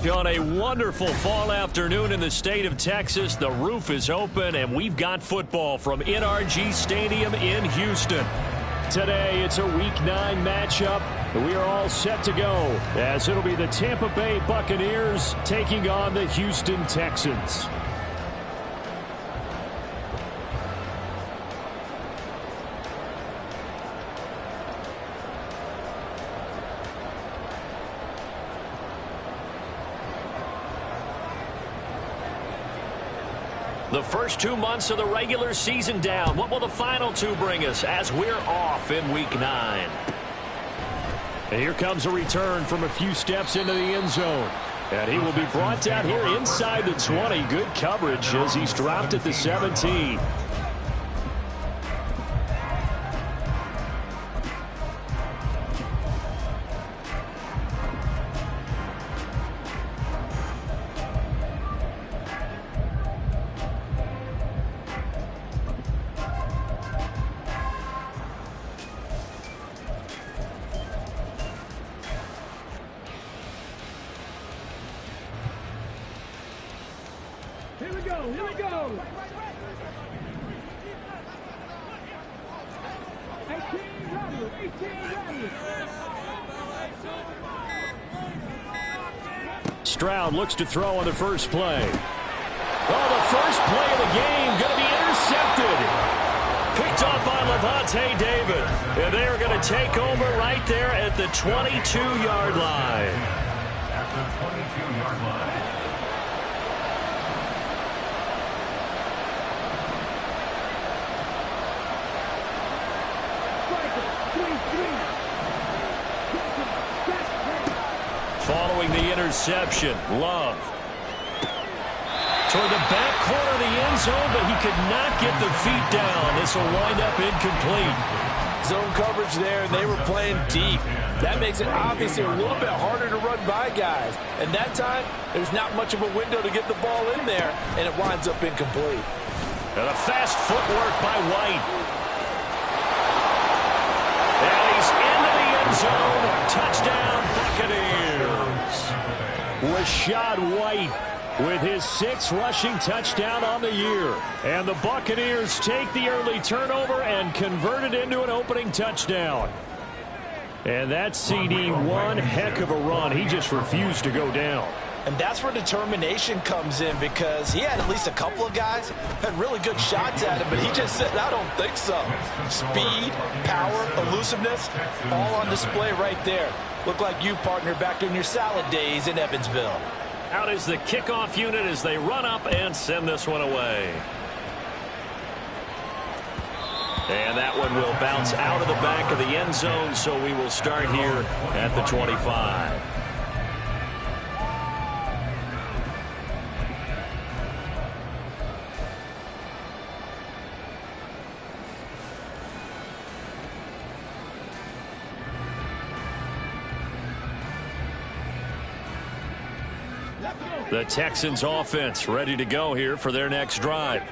On a wonderful fall afternoon in the state of Texas, the roof is open, and we've got football from NRG Stadium in Houston. Today, it's a Week 9 matchup. We are all set to go, as it'll be the Tampa Bay Buccaneers taking on the Houston Texans. The first 2 months of the regular season down. What will the final 2 bring us as we're off in Week 9? And here comes a return from a few steps into the end zone. And he will be brought down here inside the 20. Good coverage as he's dropped at the 17. Here we go, here we go. 18 runners, 18 runners. Stroud looks to throw on the first play. Oh, the first play of the game going to be intercepted. Picked off by Levante David. And they are going to take over right there at the 22-yard line. At the 22-yard line. Following the interception, Love. Toward the back corner of the end zone, but he could not get the feet down. This will wind up incomplete. Zone coverage there, and they were playing deep. That makes it obviously a little bit harder to run by guys. And that time, there's not much of a window to get the ball in there, and it winds up incomplete. And a fast footwork by White. And he's into the end zone. Touchdown, Buccaneers. Rashad White with his 6th rushing touchdown on the year. And the Buccaneers take the early turnover and convert it into an opening touchdown. And that CD, one heck of a run. He just refused to go down. And that's where determination comes in, because he had at least a couple of guys had really good shots at him, but he just said, I don't think so. Speed, power, elusiveness, all on display right there. Look like you, partner, back in your salad days in Evansville. Out is the kickoff unit as they run up and send this one away. And that one will bounce out of the back of the end zone, so we will start here at the 25. The Texans offense ready to go here for their next drive.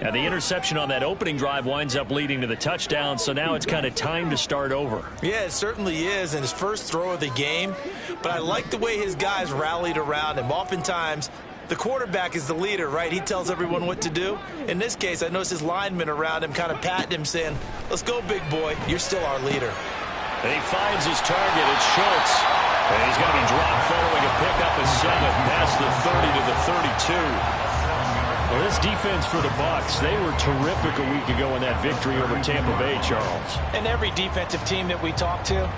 And the interception on that opening drive winds up leading to the touchdown, so now it's kind of time to start over. Yeah, it certainly is, and his first throw of the game. But I like the way his guys rallied around him. Oftentimes, the quarterback is the leader, right? He tells everyone what to do. In this case, I noticed his linemen around him kind of patting him, saying, let's go, big boy. You're still our leader. And he finds his target. It's Schultz. And he's going to be dropped following a pickup of 7 past the 30 to the 32. Well, this defense for the Bucs, they were terrific a week ago in that victory over Tampa Bay, Charles. And every defensive team that we talk to,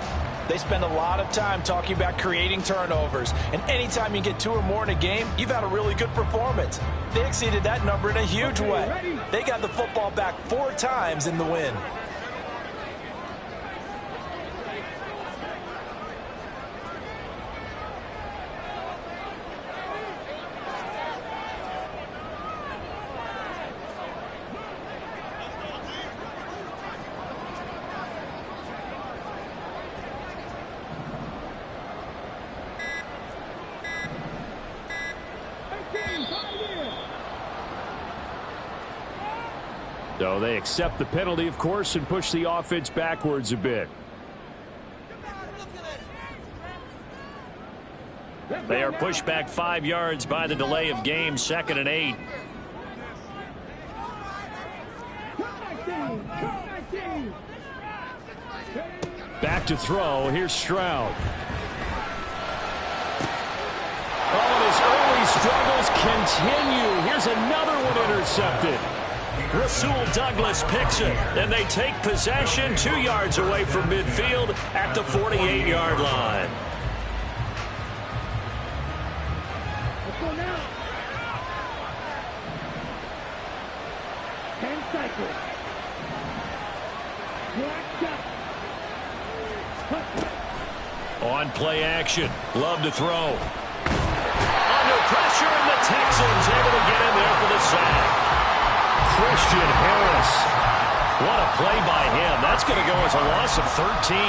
they spend a lot of time talking about creating turnovers. And anytime you get 2 or more in a game, you've had a really good performance. They exceeded that number in a huge way. They got the football back 4 times in the win. So they accept the penalty, of course, and push the offense backwards a bit. They are pushed back 5 yards by the delay of game, 2nd and 8. Back to throw. Here's Stroud. Oh, and his early struggles continue. Here's another one intercepted. Rasul Douglas picks it, and they take possession 2 yards away from midfield at the 48-yard line. Let's go now. 10 cycles. On play action. Love to throw. Under pressure, and the Texans able to get in there for the sack. Christian Harris. What a play by him. That's going to go as a loss of 13.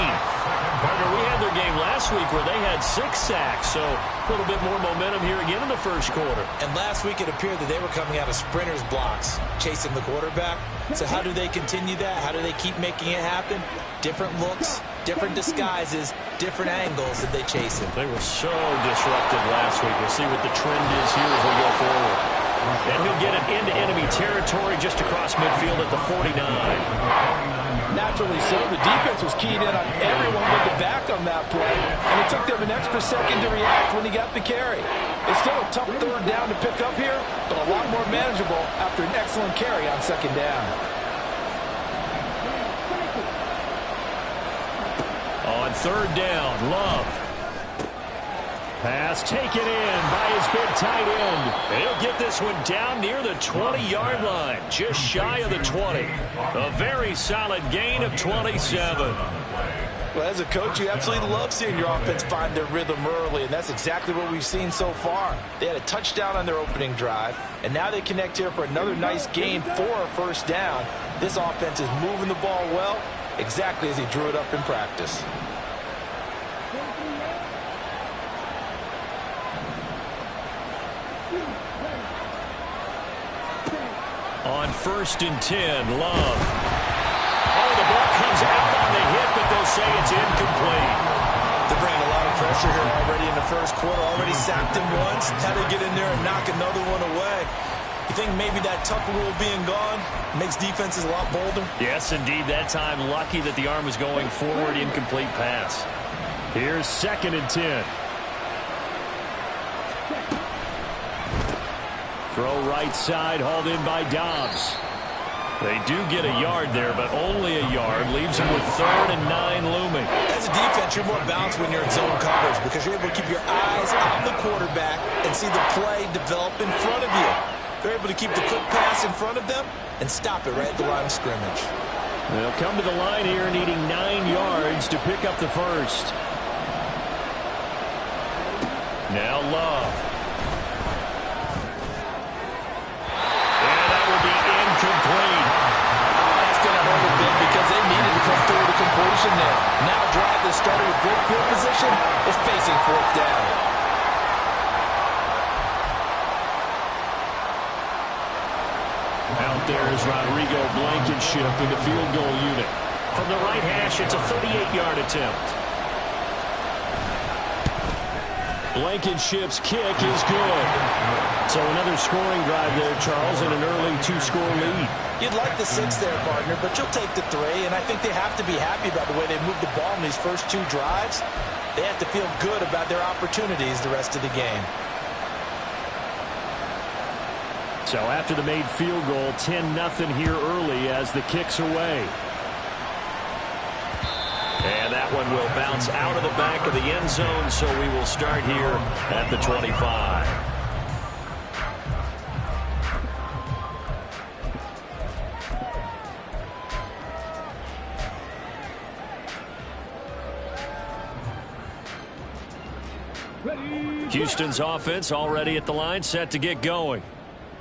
Partner, we had their game last week where they had 6 sacks, so a little bit more momentum here again in the first quarter. And last week it appeared that they were coming out of sprinters blocks, chasing the quarterback. So how do they continue that? How do they keep making it happen? Different looks, different disguises, different angles that they chase him. They were so disruptive last week. We'll see what the trend is here as we go forward. And he'll get it into enemy territory just across midfield at the 49. Naturally so. The defense was keyed in on everyone but the back on that play, and it took them an extra second to react when he got the carry. It's still a tough 3rd down to pick up here, but a lot more manageable after an excellent carry on 2nd down. On 3rd down, Love. Pass taken in by his big tight end. He'll get this one down near the 20-yard line, just shy of the 20. A very solid gain of 27. Well, as a coach, you absolutely love seeing your offense find their rhythm early, and that's exactly what we've seen so far. They had a touchdown on their opening drive, and now they connect here for another nice gain for a 1st down. This offense is moving the ball well, exactly as he drew it up in practice. On 1st and 10, Love. Oh, the ball comes out on the hit, but they'll say it's incomplete. They're bringing a lot of pressure here already in the first quarter. Already sacked him once. Had to get in there and knock another one away. You think maybe that Tucker rule being gone makes defenses a lot bolder? Yes, indeed. That time, lucky that the arm was going forward. Incomplete pass. Here's 2nd and 10. Throw right side, hauled in by Dobbs. They do get a yard there, but only a yard. Leaves them with 3rd and 9 looming. As a defense, you're more balanced when you're in zone coverage because you're able to keep your eyes on the quarterback and see the play develop in front of you. They're able to keep the quick pass in front of them and stop it right at the line of scrimmage. They'll come to the line here needing 9 yards to pick up the 1st. Now Love. Complete. That's going to hurt a bit because they needed to come through the completion there. Now drive that started with great field position is facing 4th down. Out there is Rodrigo Blankenship in the field goal unit. From the right hash, it's a 38-yard attempt. Blankenship's kick is good. So another scoring drive there, Charles, and an early 2-score lead. You'd like the 6 there, partner, but you'll take the 3, and I think they have to be happy about the way they moved the ball in these first 2 drives. They have to feel good about their opportunities the rest of the game. So after the made field goal, 10-0 here early as the kick's away. And that one will bounce out of the back of the end zone, so we will start here at the 25. Houston's offense already at the line, set to get going.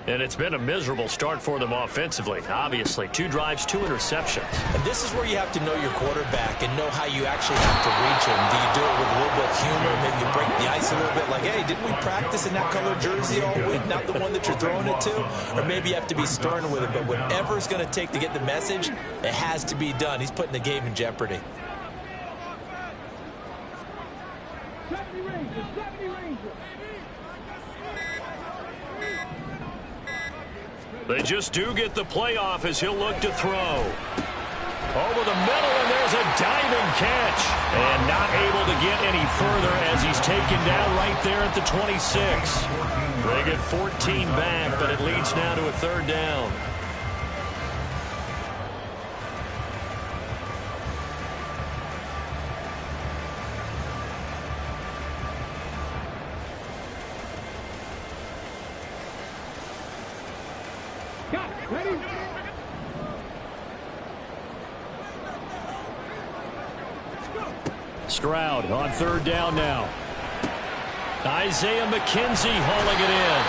And it's been a miserable start for them offensively. Obviously, 2 drives, 2 interceptions. And this is where you have to know your quarterback and know how you actually have to reach him. Do you do it with a little bit of humor? Maybe you break the ice a little bit like, hey, didn't we practice in that color jersey all week? Not the one that you're throwing it to? Or maybe you have to be stern with it. But whatever it's going to take to get the message, it has to be done. He's putting the game in jeopardy. Ready, They just do get the playoff as he'll look to throw. Over the middle, and there's a diving catch. And not able to get any further as he's taken down right there at the 26. They get 14 back, but it leads now to a third down. Stroud on third down now. Isaiah McKenzie hauling it in.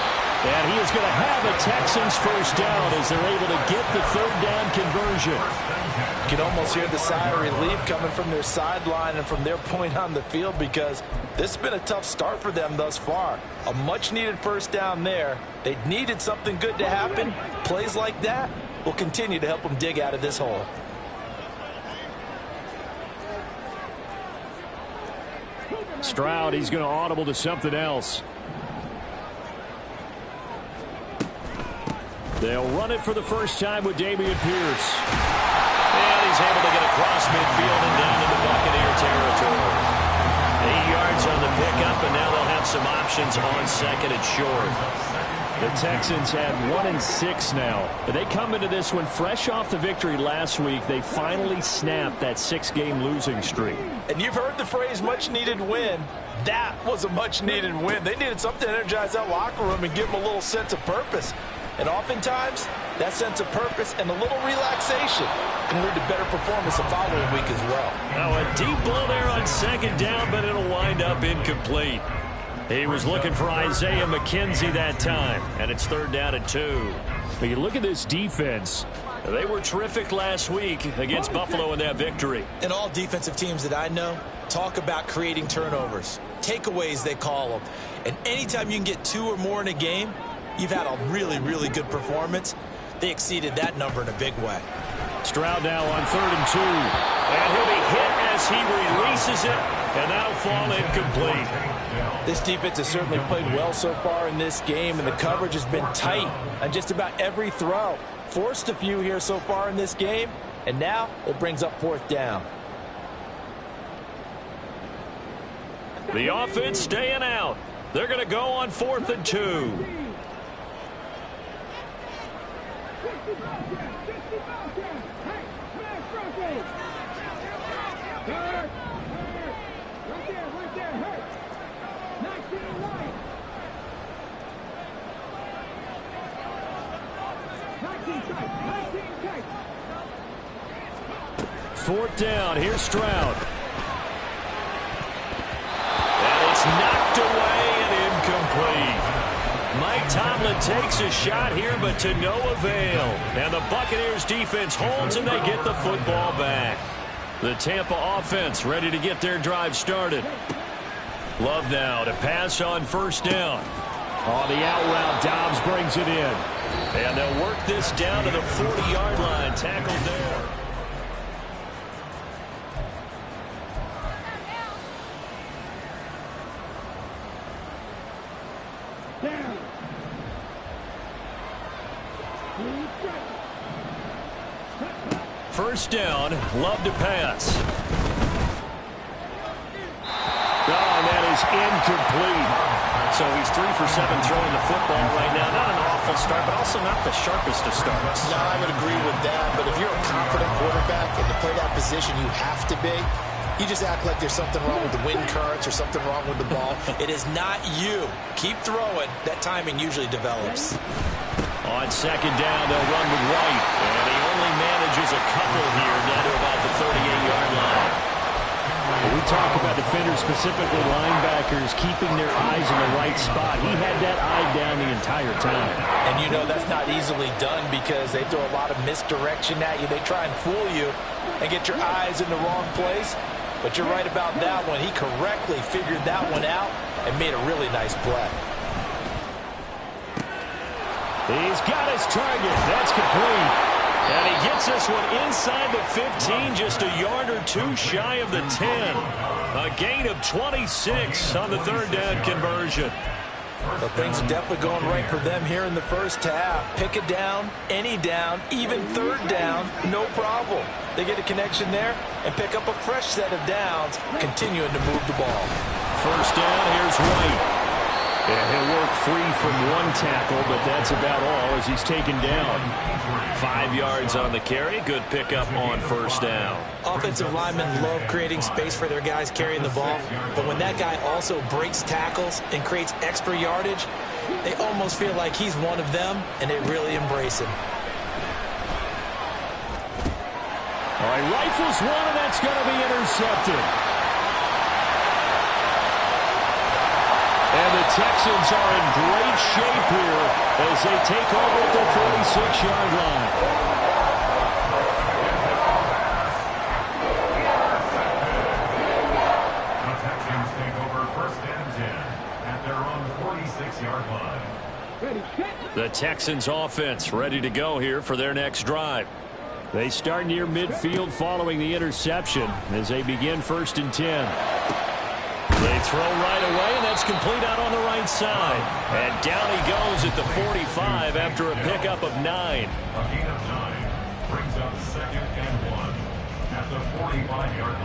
And he is going to have a Texans first down as they're able to get the third down conversion. You can almost hear the sigh of relief coming from their sideline and from their point on the field, because this has been a tough start for them thus far. A much-needed first down there. They needed something good to happen. Plays like that will continue to help them dig out of this hole. Stroud, he's going to audible to something else. They'll run it for the first time with Dameon Pierce. And he's able to get across midfield and down into Buccaneer territory. 8 yards on the pickup, and now they'll have some options on second and short. The Texans had 1-6 now. They come into this one fresh off the victory last week. They finally snapped that 6-game losing streak. And you've heard the phrase much-needed win. That was a much-needed win. They needed something to energize that locker room and give them a little sense of purpose. And oftentimes, that sense of purpose and a little relaxation can lead to better performance the following week as well. Now a deep ball there on second down, but it'll wind up incomplete. He was looking for Isaiah McKenzie that time, and it's third down and 2. But you look at this defense. They were terrific last week against Buffalo in that victory. And all defensive teams that I know talk about creating turnovers. Takeaways, they call them. And anytime you can get 2 or more in a game, you've had a really, really good performance. They exceeded that number in a big way. Stroud now on third and 2. And he'll be hit as he releases it, and that'll fall incomplete. This defense has certainly played well so far in this game, and the coverage has been tight on just about every throw. Forced a few here so far in this game, and now it brings up fourth down. The offense staying out. They're going to go on 4th and 2. Fourth down. Here's Stroud. And it's knocked away and incomplete. Mike Tomlin takes a shot here, but to no avail. And the Buccaneers defense holds, and they get the football back. The Tampa offense ready to get their drive started. Love now to pass on first down. On the out route, Dobbs brings it in. And they'll work this down to the 40-yard line. Tackled there. First down, Love to pass. Oh, and that is incomplete. So he's 3 for 7 throwing the football right now. Not an awful start, but also not the sharpest of starts. No, I would agree with that, but if you're a confident quarterback and to play that position you have to be, you just act like there's something wrong with the wind currents or something wrong with the ball. It is not you. Keep throwing. That timing usually develops. On second down, they'll run with White. And he only manages a couple here down to about the 38-yard line. We talk about defenders, specifically linebackers, keeping their eyes in the right spot. He had that eye down the entire time. And you know that's not easily done because they throw a lot of misdirection at you. They try and fool you and get your eyes in the wrong place. But you're right about that one. He correctly figured that one out and made a really nice play. He's got his target. That's complete. And he gets this one inside the 15, just a yard or two shy of the 10. A gain of 26 on the third down conversion. Well, things are definitely going right for them here in the first half. Pick it down, any down, even third down, no problem. They get a connection there and pick up a fresh set of downs, continuing to move the ball. First down, here's White. Yeah, he'll work free from one tackle, but that's about all as he's taken down. 5 yards on the carry. Good pickup on first down. Offensive linemen love creating space for their guys carrying the ball, but when that guy also breaks tackles and creates extra yardage, they almost feel like he's one of them, and they really embrace him. All right, rifles one, and that's going to be intercepted. And the Texans are in great shape here as they take over at the 46-yard line. The Texans take over first and 10 at their own 46-yard line. The Texans offense ready to go here for their next drive. They start near midfield following the interception as they begin first and 10. They throw right away, and that's complete out on the right side. And down he goes at the 45 after a pickup of 9. A gain of 9 brings up second and 1 at the 45-yard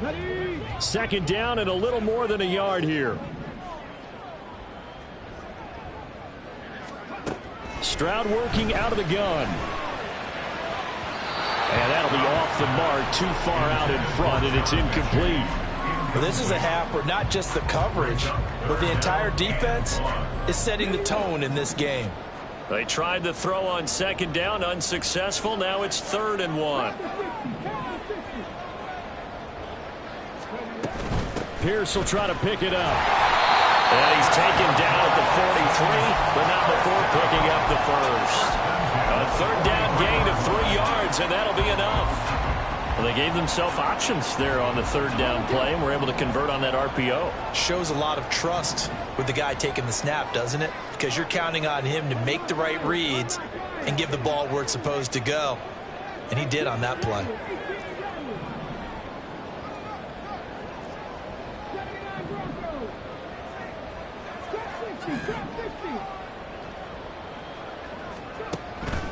line. Second down and a little more than a yard here. Stroud working out of the gun. And that'll be off the mark, too far out in front, and it's incomplete. Well, this is a half where not just the coverage, but the entire defense is setting the tone in this game. They tried to throw on second down, unsuccessful. Now it's 3rd and 1. Pierce will try to pick it up. And he's taken down at the 43, but not before picking up the first. A third down gain of 3 yards, and that'll be enough. Well, they gave themselves options there on the third down play, and were able to convert on that RPO. Shows a lot of trust with the guy taking the snap, doesn't it? Because you're counting on him to make the right reads and give the ball where it's supposed to go. And he did on that play.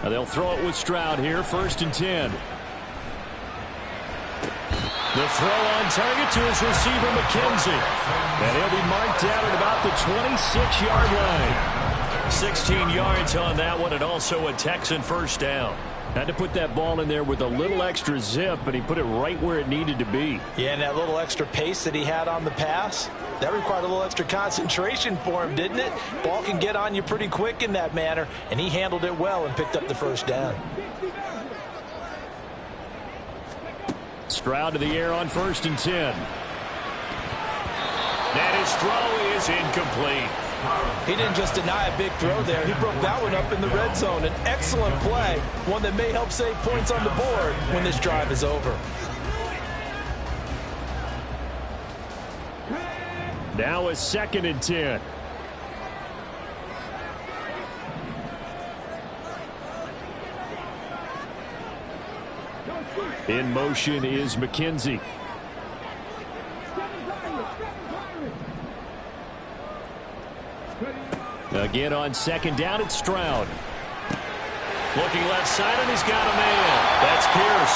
Now they'll throw it with Stroud here, 1st and 10. The throw on target to his receiver, McKenzie. And he'll be marked down at about the 26-yard line. 16 yards on that one, and also a Texan first down. Had to put that ball in there with a little extra zip, but he put it right where it needed to be. Yeah, and that little extra pace that he had on the pass, that required a little extra concentration for him, didn't it? Ball can get on you pretty quick in that manner, and he handled it well and picked up the first down. Stroud to the air on 1st and 10. And his throw is incomplete. He didn't just deny a big throw there. He broke that one up in the red zone. An excellent play, one that may help save points on the board when this drive is over. Now a 2nd and 10. In motion is McKenzie. Again on 2nd down, it's Stroud. Looking left side, and he's got a man. That's Pierce.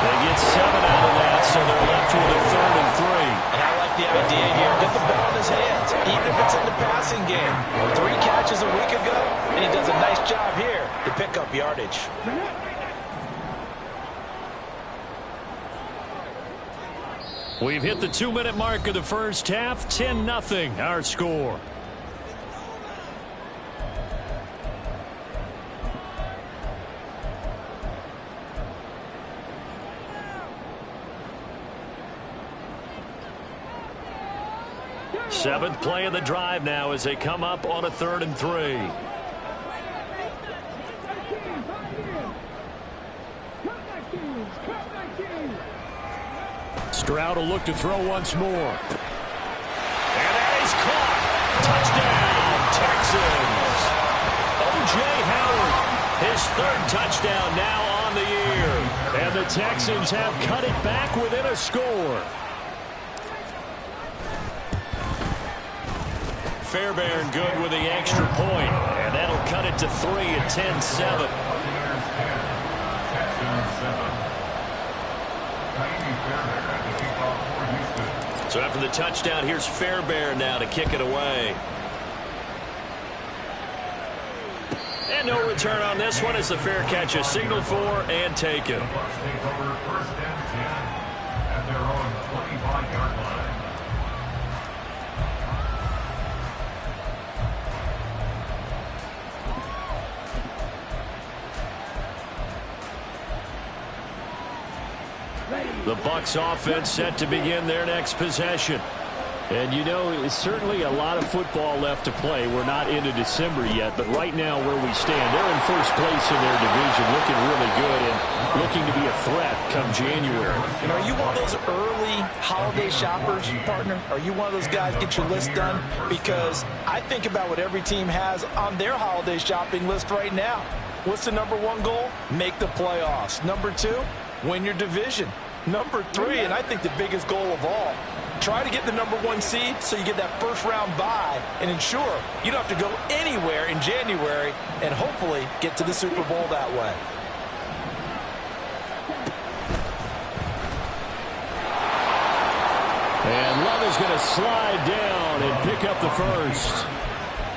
They get 7 out of that, so they're left with a 3rd and 3. And I like the idea here. Get the ball in his hands, even if it's in the passing game. 3 catches a week ago, and he does a nice job here to pick up yardage. We've hit the 2-minute mark of the first half. 10-0 our score. Seventh play of the drive now as they come up on a 3rd and 3. Stroud will look to throw once more. And that Texans have cut it back within a score. Fairbairn good with the extra point, and that'll cut it to 3 at 10-7. So after the touchdown, here's Fairbairn now to kick it away. And no return on this one as the fair catch is signaled for and taken. The Bucs offense set to begin their next possession. And you know, it's certainly a lot of football left to play. We're not into December yet, but right now where we stand, they're in first place in their division, looking really good and looking to be a threat come January. And are you one of those early holiday shoppers, partner? Are you one of those guys get your list done? Because I think about what every team has on their holiday shopping list right now. What's the #1 goal? Make the playoffs. #2, win your division. #3, and I think the biggest goal of all, try to get the #1 seed so you get that first-round bye and ensure you don't have to go anywhere in January and hopefully get to the Super Bowl that way. And Love is going to slide down and pick up the first.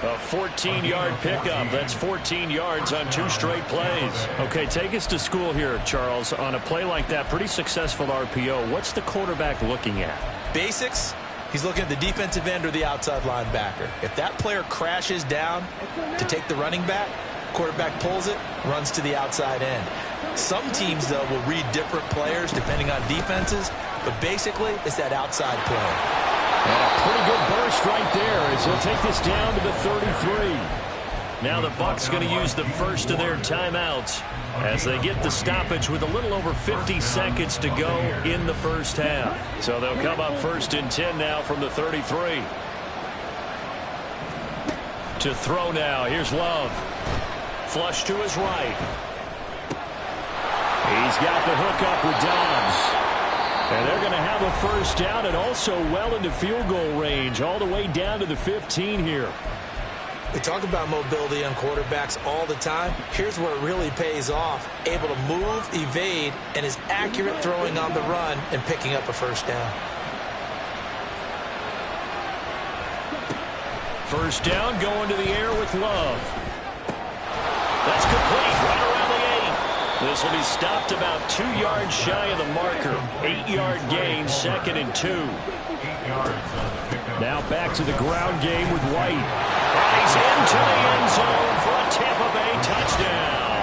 A 14-yard pickup. That's 14 yards on 2 straight plays. Okay, take us to school here, Charles. On a play like that, pretty successful RPO. What's the quarterback looking at? Basics, he's looking at the defensive end or the outside linebacker. If that player crashes down to take the running back, quarterback pulls it, runs to the outside end. Some teams, though, will read different players depending on defenses, but basically it's that outside play. And a pretty good burst right there as he'll take this down to the 33. Now the Bucs going to use the first of their timeouts as they get the stoppage with a little over 50 seconds to go in the first half. So they'll come up 1st and 10 now from the 33. To throw now. Here's Love. Flush to his right. He's got the hook up with Dobbs. And they're going to have a first down and also well into field goal range all the way down to the 15 here. We talk about mobility on quarterbacks all the time. Here's where it really pays off. Able to move, evade, and is accurate throwing on the run and picking up a first down. First down going to the air with Love. That's complete right around the 8. This will be stopped about 2 yards shy of the marker. 8-yard gain, 2nd and 2. Now back to the ground game with White. And he's into the end zone for a Tampa Bay touchdown.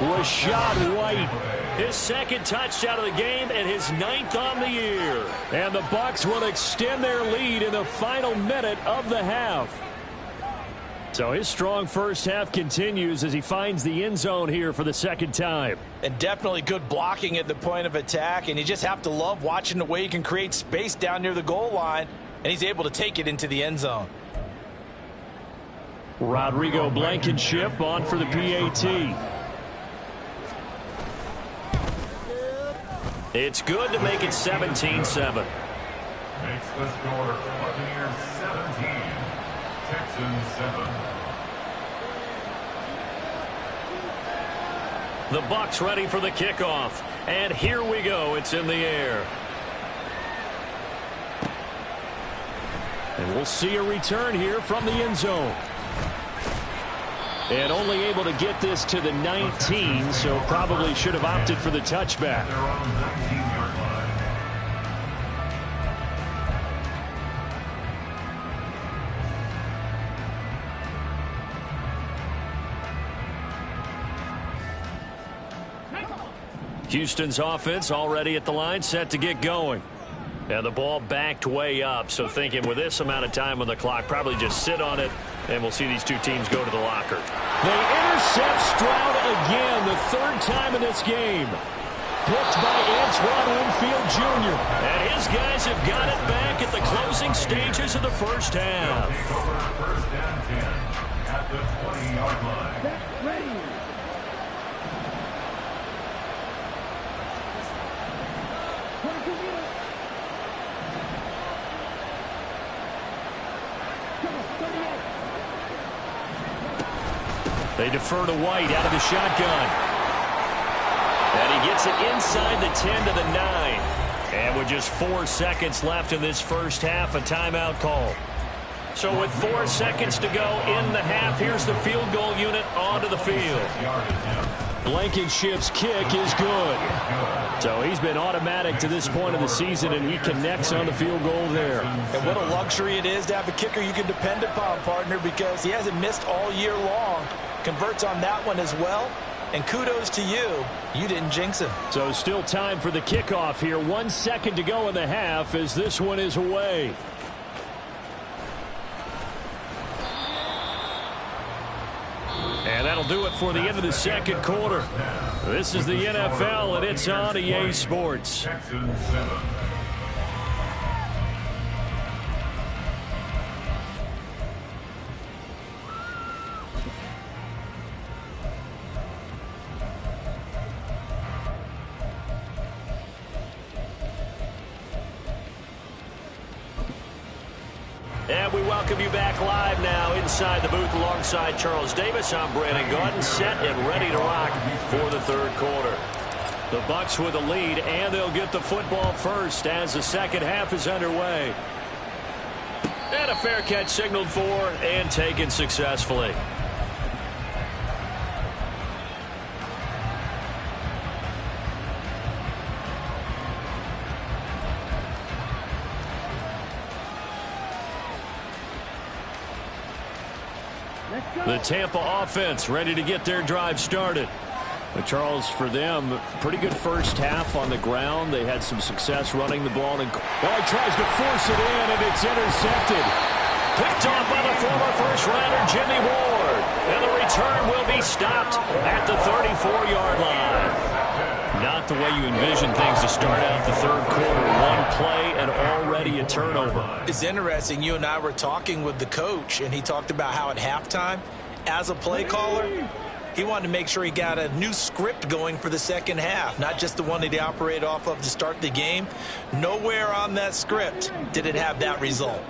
Rashad White, his 2nd touchdown of the game and his 9th on the year. And the Bucs will extend their lead in the final minute of the half. So his strong first half continues as he finds the end zone here for the 2nd time. And definitely good blocking at the point of attack, and you just have to love watching the way he can create space down near the goal line, and he's able to take it into the end zone. Rodrigo Blankenship on for the PAT. It's good to make it 17-7. Makes the score Buccaneers 17, Texans 7. The Bucs ready for the kickoff. And here we go. It's in the air. And we'll see a return here from the end zone. And only able to get this to the 19, so probably should have opted for the touchback. They're on the 19-yard line. Houston's offense already at the line, set to get going. And the ball backed way up, so thinking with this amount of time on the clock, probably just sit on it, and we'll see these two teams go to the locker. They intercept Stroud again, the 3rd time in this game. Picked by Antoine Winfield Jr. And his guys have got it back at the closing stages of the first half. First down 10 at the 20-yard line. Ready. They defer to White out of the shotgun. And he gets it inside the 10 to the 9. And with just 4 seconds left in this first half, a timeout call. So with 4 seconds to go in the half, here's the field goal unit onto the field. Blankenship's kick is good. So he's been automatic to this point of the season, and he connects on the field goal there. And what a luxury it is to have a kicker you can depend upon, partner, because he hasn't missed all year long. Converts on that one as well. And kudos to you. You didn't jinx him. So still time for the kickoff here. 1 second to go in the half as this one is away. And that'll do it for the end of the second quarter. This is the NFL, and it's on EA Sports. And we welcome you back live now inside the booth alongside Charles Davis. I'm Brandon Gaudin, set and ready to rock for the third quarter. The Bucs with a lead, and they'll get the football first as the second half is underway. And a fair catch signaled for and taken successfully. The Tampa offense ready to get their drive started. But Charles, for them, pretty good first half on the ground. They had some success running the ball. And he tries to force it in, and it's intercepted. Picked off by the former first-rounder Jimmy Ward. And the return will be stopped at the 34-yard line. Not the way you envision things to start out the third quarter. One play and already a turnover. It's interesting. You and I were talking with the coach, and he talked about how at halftime, as a play caller, he wanted to make sure he got a new script going for the second half, not just the one that he operated off of to start the game. Nowhere on that script did it have that result.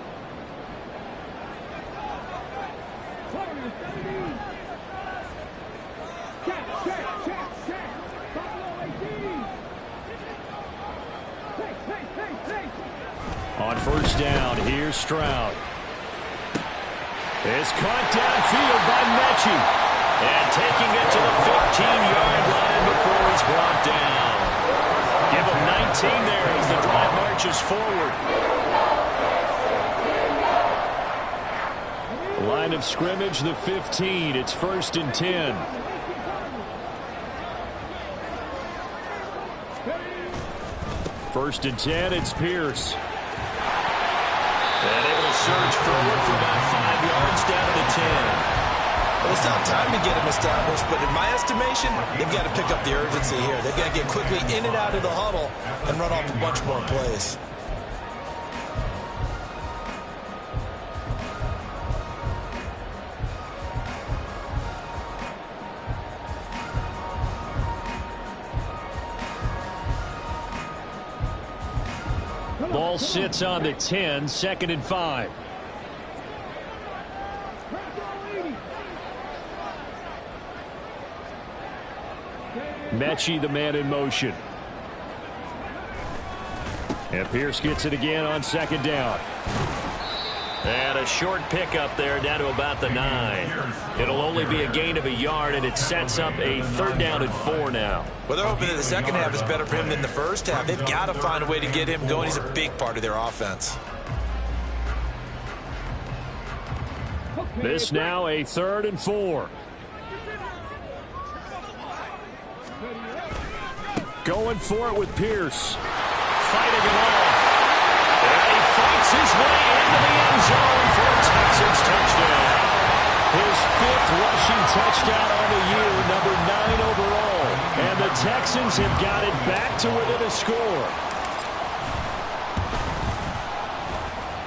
On first down, here's Stroud. It's caught downfield by Mechie. And taking it to the 15-yard line before he's brought down. Give him 19 there as the drive marches forward. Line of scrimmage, the 15. It's 1st and 10. First and 10, it's Pierce. And able to surge forward for about 5 yards down to the 10. Well, it's not time to get him established, but in my estimation, they've got to pick up the urgency here. They've got to get quickly in and out of the huddle and run off a bunch more plays. Ball sits on the 10, 2nd and 5. Mechie, the man in motion. And Pierce gets it again on 2nd down. And a short pickup there down to about the 9. It'll only be a gain of a yard, and it sets up a 3rd down and 4 now. Well, they're hoping that the second half is better for him than the first half. They've got to find a way to get him going. He's a big part of their offense. This now a 3rd and 4. Going for it with Pierce. Fighting it off. And he fights his way into the end zone for a Texans touchdown. His 5th rushing touchdown on the year, number 9 overall. And the Texans have got it back to within a score.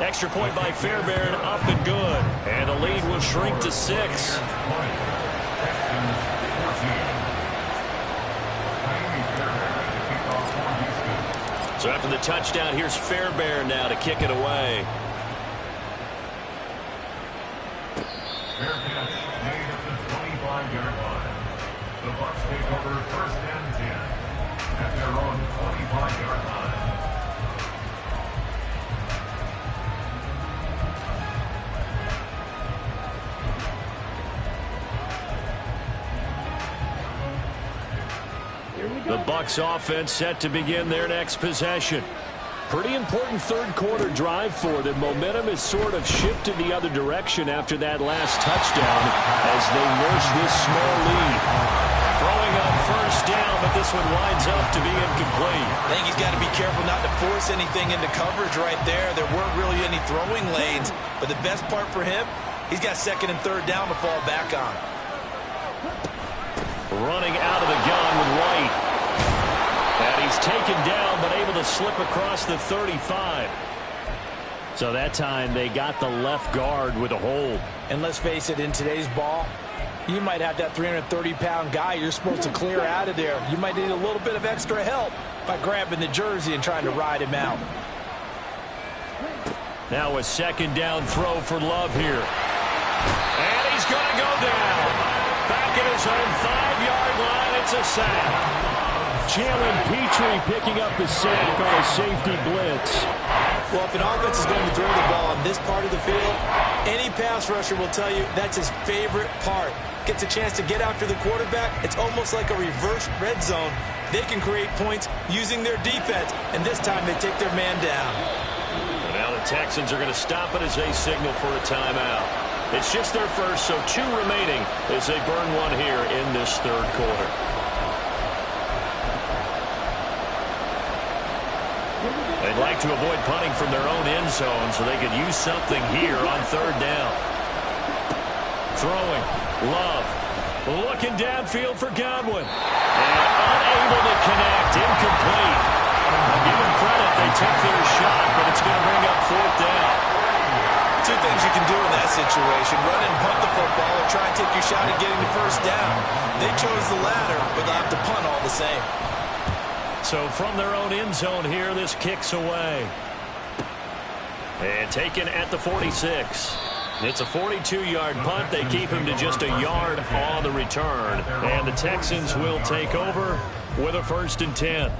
Extra point by Fairbairn, up and good. And the lead will shrink to 6. So after the touchdown, here's Fairbairn now to kick it away. Fair catch made at the 25-yard line. The Bucs take over first and 10 at their own 25-yard line. The Bucs offense set to begin their next possession. Pretty important third quarter drive for them. Momentum has sort of shifted the other direction after that last touchdown as they nurse this small lead. Throwing on first down, but this one winds up to be incomplete. I think he's got to be careful not to force anything into coverage right there. There weren't really any throwing lanes, but the best part for him, he's got second and third down to fall back on. Running out of the gun with White. And he's taken down, but able to slip across the 35. So that time they got the left guard with a hold. And let's face it, in today's ball, you might have that 330-pound guy you're supposed to clear out of there. You might need a little bit of extra help by grabbing the jersey and trying to ride him out. Now a second down throw for Love here. And he's going to go down. Back at his own 5-yard line, it's a sack. Jalen Petrie picking up the sack on a safety blitz. Well, if an offense is going to throw the ball on this part of the field, any pass rusher will tell you that's his favorite part. Gets a chance to get after the quarterback. It's almost like a reverse red zone. They can create points using their defense, and this time they take their man down. And now the Texans are going to stop it as they signal for a timeout. It's just their first, so 2 remaining as they burn one here in this third quarter. They'd like to avoid punting from their own end zone so they could use something here on third down. Throwing. Love. Looking downfield for Godwin. And unable to connect. Incomplete. I'll give them credit. They took their shot, but it's going to bring up fourth down. 2 things you can do in that situation. Run and punt the football or try and take your shot at getting the first down. They chose the latter, but they'll have to punt all the same. So from their own end zone here, this kicks away. And taken at the 46. It's a 42-yard punt. They keep him to just a yard on the return. And the Texans will take over with a 1st and 10.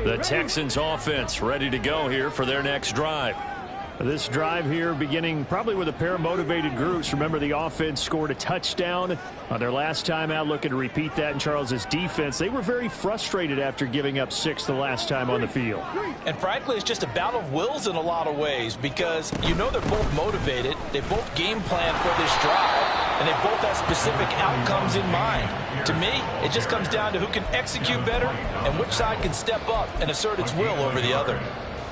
The Texans offense ready to go here for their next drive. This drive here beginning probably with a pair of motivated groups. Remember, the offense scored a touchdown on their last time out, looking to repeat that in Charles's defense. They were very frustrated after giving up 6 the last time on the field. And frankly, it's just a battle of wills in a lot of ways because you know they're both motivated. They both game plan for this drive, and they both have specific outcomes in mind. To me, it just comes down to who can execute better and which side can step up and assert its will over the other.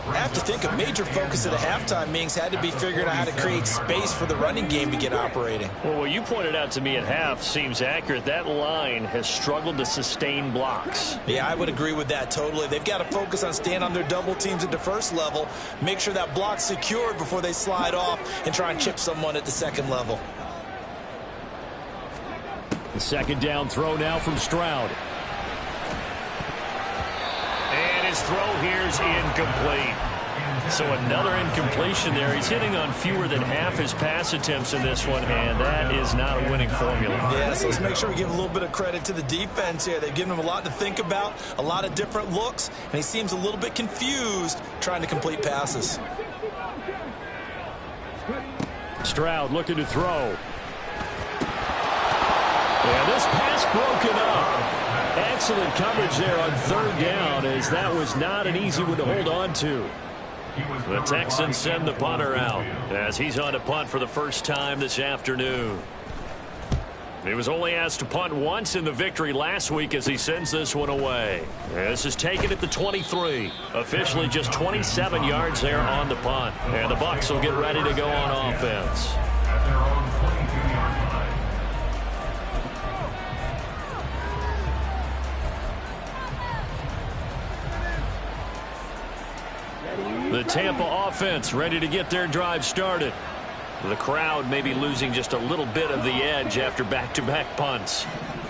I have to think a major focus of the halftime meetings had to be figuring out how to create space for the running game to get operating. Well, what you pointed out to me at half seems accurate. That line has struggled to sustain blocks. Yeah, I would agree with that totally. They've got to focus on staying on their double teams at the first level, make sure that block's secured before they slide off and try and chip someone at the second level. The second down throw now from Stroud. And his throw here's incomplete. So another incompletion there. He's hitting on fewer than half his pass attempts in this one, and that is not a winning formula. Yeah, so let's make sure we give a little bit of credit to the defense here. They've given him a lot to think about, a lot of different looks, and he seems a little bit confused trying to complete passes. Stroud looking to throw. Yeah, this pass broken up. Excellent coverage there on third down, as that was not an easy one to hold on to. The Texans send the punter out as he's on to punt for the first time this afternoon. He was only asked to punt once in the victory last week as he sends this one away. This is taken at the 23. Officially just 27 yards there on the punt. And the Bucs will get ready to go on offense. At their own 22-yard line. The Tampa offense ready to get their drive started. The crowd may be losing just a little bit of the edge after back-to-back punts.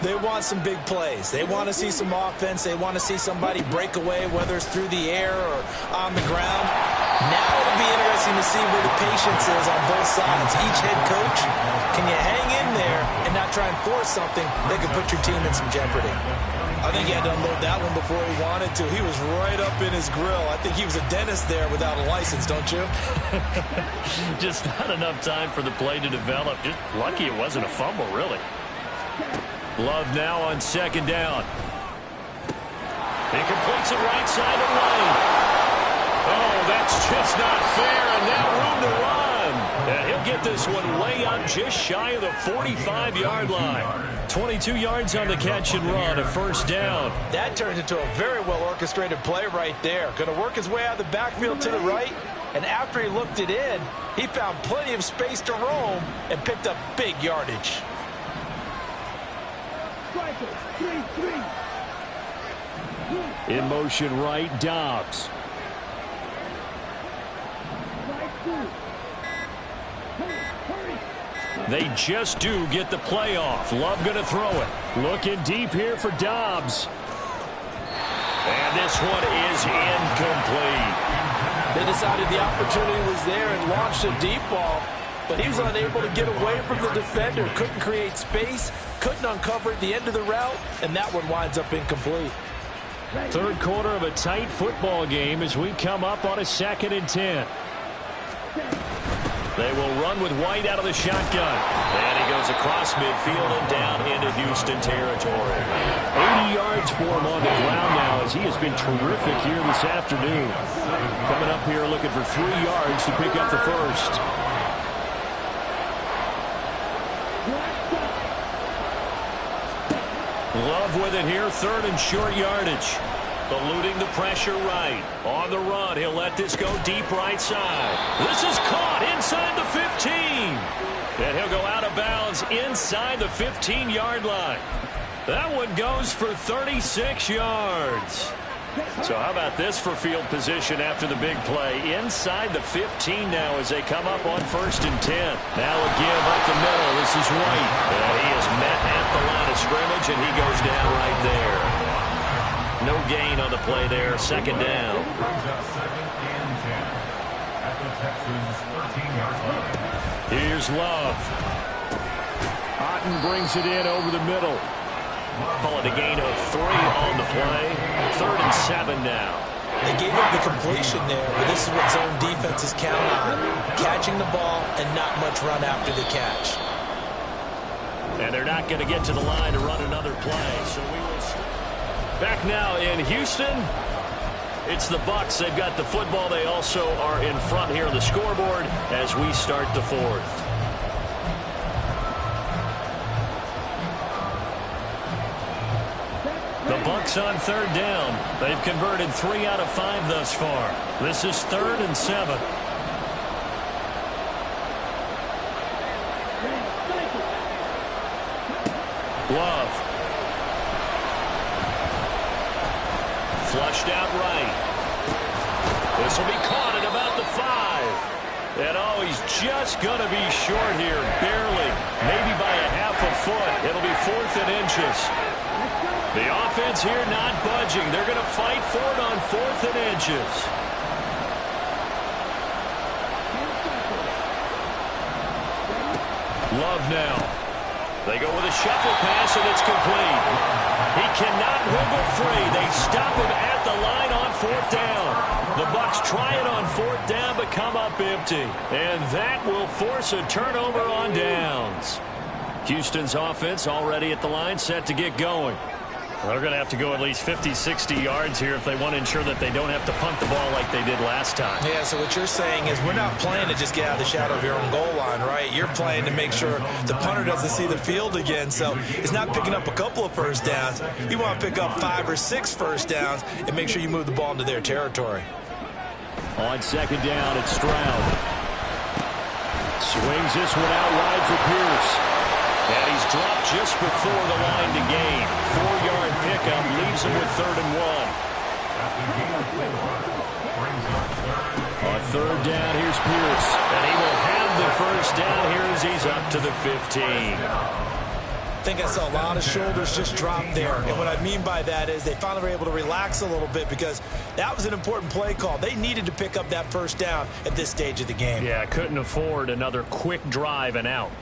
They want some big plays. They want to see some offense. They want to see somebody break away, whether it's through the air or on the ground. Now it'll be interesting to see where the patience is on both sides. Each head coach, can you hang in there and not try and force something that could put your team in some jeopardy? I think he had to unload that one before he wanted to. He was right up in his grill. I think he was a dentist there without a license, don't you? Just not enough time for the play to develop. Just lucky it wasn't a fumble, really. Love now on second down. He completes it right side of lane. Oh, that's just not fair, and now room to run. And he'll get this one way up just shy of the 45-yard line. 22 yards on the catch and run, a first down. That turned into a very well-orchestrated play right there. Going to work his way out of the backfield to the right, and after he looked it in, he found plenty of space to roam and picked up big yardage. In motion right, Dobbs. They just do get the play off. Love going to throw it. Looking deep here for Dobbs. And this one is incomplete. They decided the opportunity was there and launched a deep ball, but he was unable to get away from the defender. Couldn't create space, couldn't uncover at the end of the route, and that one winds up incomplete. Third quarter of a tight football game as we come up on a 2nd and 10. They will run with White out of the shotgun. And he goes across midfield and down into Houston territory. 80 yards for him on the ground now as he has been terrific here this afternoon. Coming up here looking for 3 yards to pick up the first. Love with it here, 3rd and short yardage. Eluding the pressure right. On the run, he'll let this go deep right side. This is caught inside the 15. And he'll go out of bounds inside the 15-yard line. That one goes for 36 yards. So how about this for field position after the big play? Inside the 15 now as they come up on 1st and 10. Now a give up the middle. This is White. And he is met at the line of scrimmage, and he goes down right there. No gain on the play there. 2nd down. Here's Love. Otten brings it in over the middle. Call it a gain of 3 on the play. 3rd and 7 now. They gave up the completion there, but this is what zone defenses count on. Catching the ball and not much run after the catch. And they're not going to get to the line to run another play. So we will see. Back now in Houston. It's the Bucs. They've got the football. They also are in front here on the scoreboard as we start the 4th. The Bucs on 3rd down. They've converted 3 out of 5 thus far. This is 3rd and 7. Love. Flushed out right. This will be caught at about the 5. And oh, he's just going to be short here, barely, maybe by a half a foot. It'll be 4th and inches. The offense here not budging. They're going to fight for it on 4th and inches. Love now. They go with a shuffle pass, and it's complete. He cannot wiggle free. They stop him at the line on 4th down. The Bucs try it on 4th down, but come up empty. And that will force a turnover on downs. Houston's offense already at the line, set to get going. They're going to have to go at least 50, 60 yards here if they want to ensure that they don't have to punt the ball like they did last time. Yeah, so what you're saying is we're not playing to just get out of the shadow of your own goal line, right? You're playing to make sure the punter doesn't see the field again. So it's not picking up a couple of first downs. You want to pick up 5 or 6 first downs and make sure you move the ball into their territory. On 2nd down, it's Stroud. Swings this one out wide for Pierce. And he's dropped just before the line to gain. 4-yard pickup leaves him with 3rd and 1. On 3rd down, here's Pierce. And he will have the first down here as he's up to the 15. think I saw a lot of shoulders just drop there. And what I mean by that is they finally were able to relax a little bit because that was an important play call. They needed to pick up that first down at this stage of the game. Yeah, couldn't afford another quick drive and out.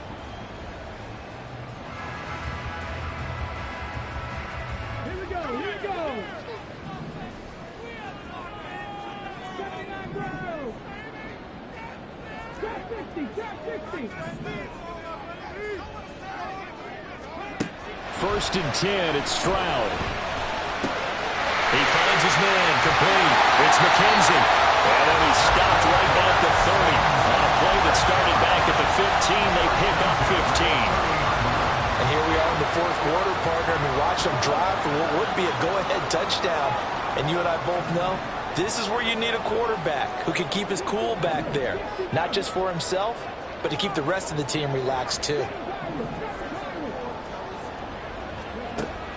Here we go, here we go. 79 Broncos. Top 60, top 60. First and 10, it's Stroud. He finds his man, complete. It's McKenzie. And then he's stopped right at the 30. On a play that started back at the 15, they pick up 15. And here we are in the fourth quarter, partner, and we watch them drive for what would be a go-ahead touchdown. And you and I both know this is where you need a quarterback who can keep his cool back there. Not just for himself, but to keep the rest of the team relaxed too.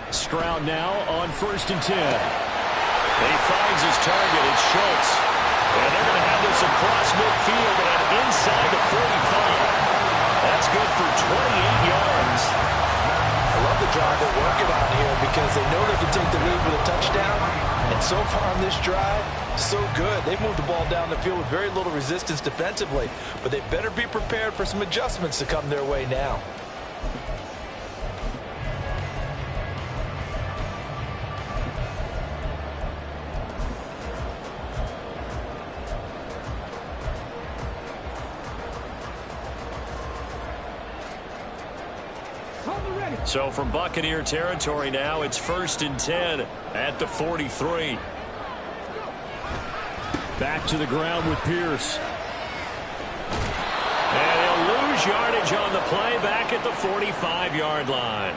Stroud now on first and 10. He finds his target. It's Schultz. And they're going to have this across midfield and inside the 45. That's good for 28 yards. I love the drive they're working on here because they know they can take the lead with a touchdown. And so far on this drive, so good. They've moved the ball down the field with very little resistance defensively. But they better be prepared for some adjustments to come their way now. So from Buccaneer territory now, it's first and 10 at the 43. Back to the ground with Pierce. And he'll lose yardage on the play back at the 45-yard line.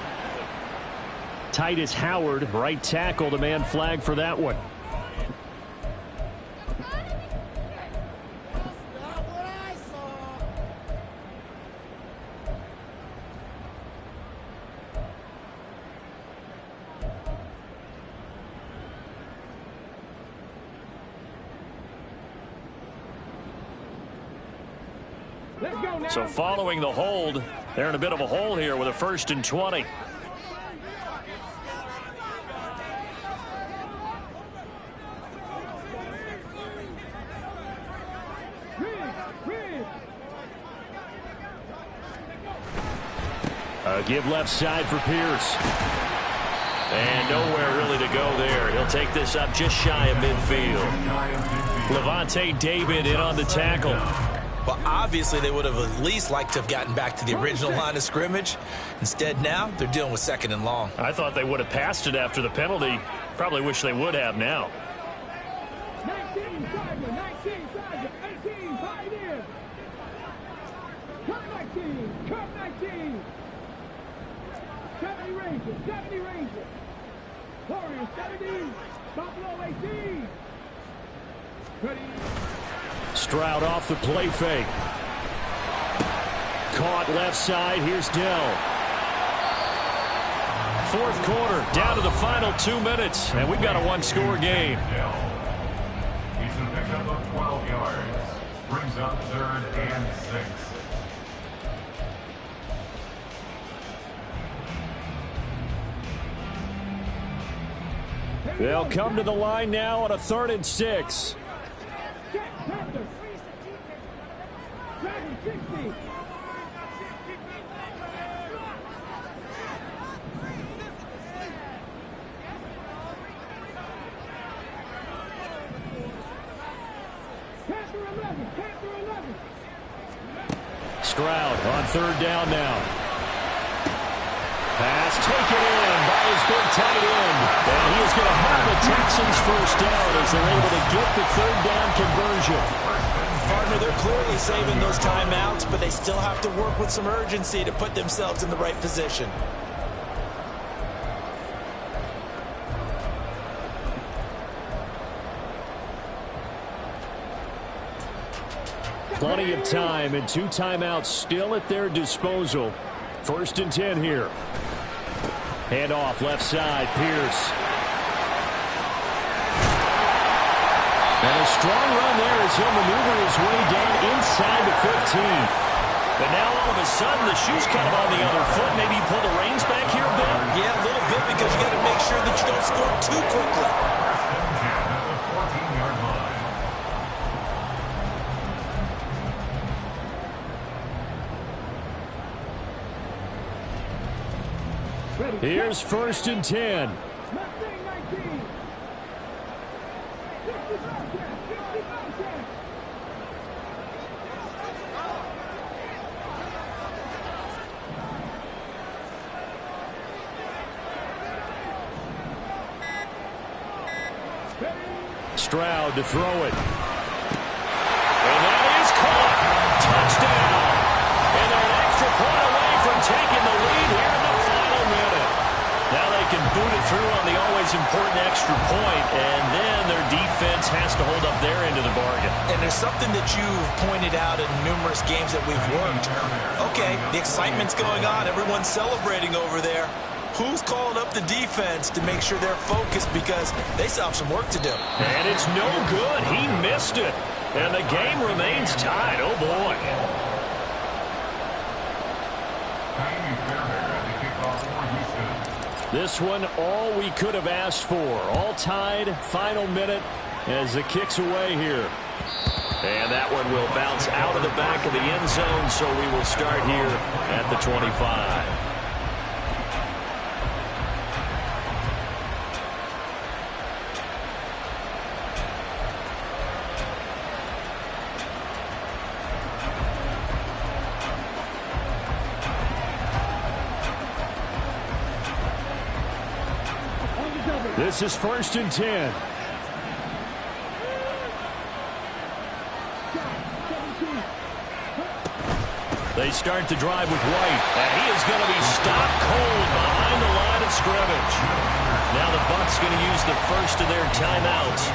Titus Howard, right tackle, the man flag for that one. So following the hold, they're in a bit of a hole here with a first and 20. Give left side for Pierce. And nowhere really to go there. He'll take this up just shy of midfield. Levante David in on the tackle. Well, obviously, they would have at least liked to have gotten back to the original line of scrimmage. Instead, now, they're dealing with second and long. I thought they would have passed it after the penalty. Probably wish they would have now. 19, Tiger, 19, Tiger, 18, Pioneer. Cut 19, cut 19. 70 Rangers, 70 Rangers. Warriors, 70, Buffalo, 18. Ready. Stroud off the play fake. Caught left side. Here's Dell. Fourth quarter, down to the final 2 minutes, and we've got a one-score game. He's a pickup of 12 yards. Brings up third and 6. They'll come to the line now on a 3rd and 6. Dragon 60. Stroud on 3rd down now. Pass taken in by his big tight end. And he is going to have the Texans first down as they're able to get the 3rd down conversion. Partner, they're clearly saving those timeouts, but they still have to work with some urgency to put themselves in the right position. Plenty of time and 2 timeouts still at their disposal. 1st and 10 here. Hand off left side, Pierce. And a strong run there as he'll maneuver his way down inside the 15. But now all of a sudden the shoe's kind of on the other foot. Maybe you pull the reins back here a bit? Yeah, a little bit because you got to make sure that you don't score too quickly. Here's 1st and 10. Mustang 19. 65 cents. 65 cents. Stroud to throw it. And that is caught. Touchdown. And they're an extra point away from taking the lead here in the final minute. Now they can boot it through on the always important extra point, and then their defense has to hold up their end of the bargain. And there's something that you've pointed out in numerous games that we've worked. Okay, the excitement's going on. Everyone's celebrating over there. Who's calling up the defense to make sure they're focused because they still have some work to do? And it's no good. He missed it. And the game remains tied. Oh, boy. This one, all we could have asked for. All tied, final minute as the kick's away here. And that one will bounce out of the back of the end zone, so we will start here at the 25. This is 1st and 10. They start the drive with White, and he is going to be stopped cold behind the line of scrimmage. Now the Bucs going to use the first of their timeouts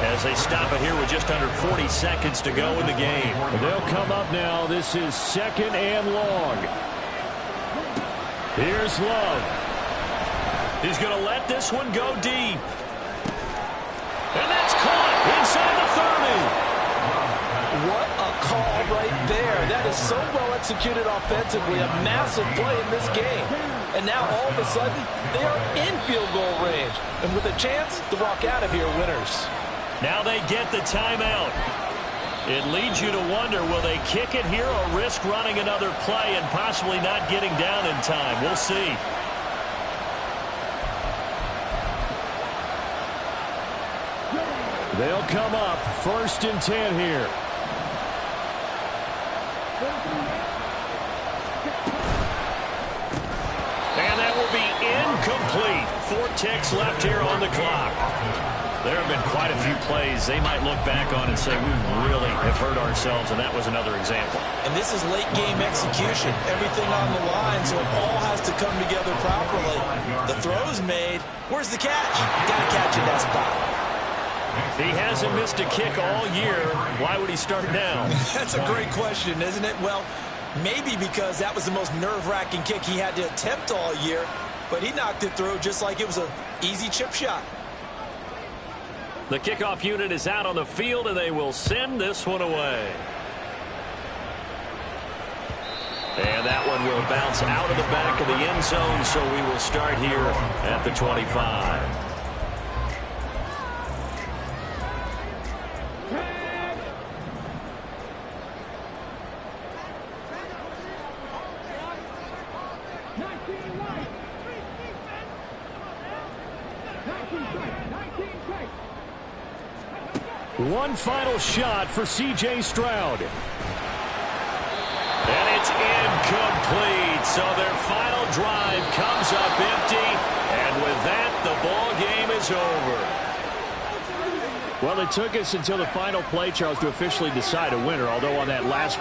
as they stop it here with just under 40 seconds to go in the game. They'll come up now. This is 2nd and long. Here's Love. He's going to let this one go deep. And that's caught inside the 30. What a call right there. That is so well executed offensively. A massive play in this game. And now all of a sudden, they are in field goal range. And with a chance to walk out of here winners. Now they get the timeout. It leads you to wonder, will they kick it here or risk running another play and possibly not getting down in time? We'll see. They'll come up 1st and 10 here. And that will be incomplete. 4 ticks left here on the clock. There have been quite a few plays they might look back on and say, we really have hurt ourselves, and that was another example. And this is late game execution. Everything on the line, so it all has to come together properly. The throw's made. Where's the catch? Got to catch in that spot. He hasn't missed a kick all year. Why would he start now? That's a great question, isn't it? Well, maybe because that was the most nerve-wracking kick he had to attempt all year, but he knocked it through just like it was an easy chip shot. The kickoff unit is out on the field, and they will send this one away. And that one will bounce out of the back of the end zone, so we will start here at the 25. One final shot for C.J. Stroud. And it's incomplete. So their final drive comes up empty. And with that, the ball game is over. Well, it took us until the final play, Charles, to officially decide a winner, although on that last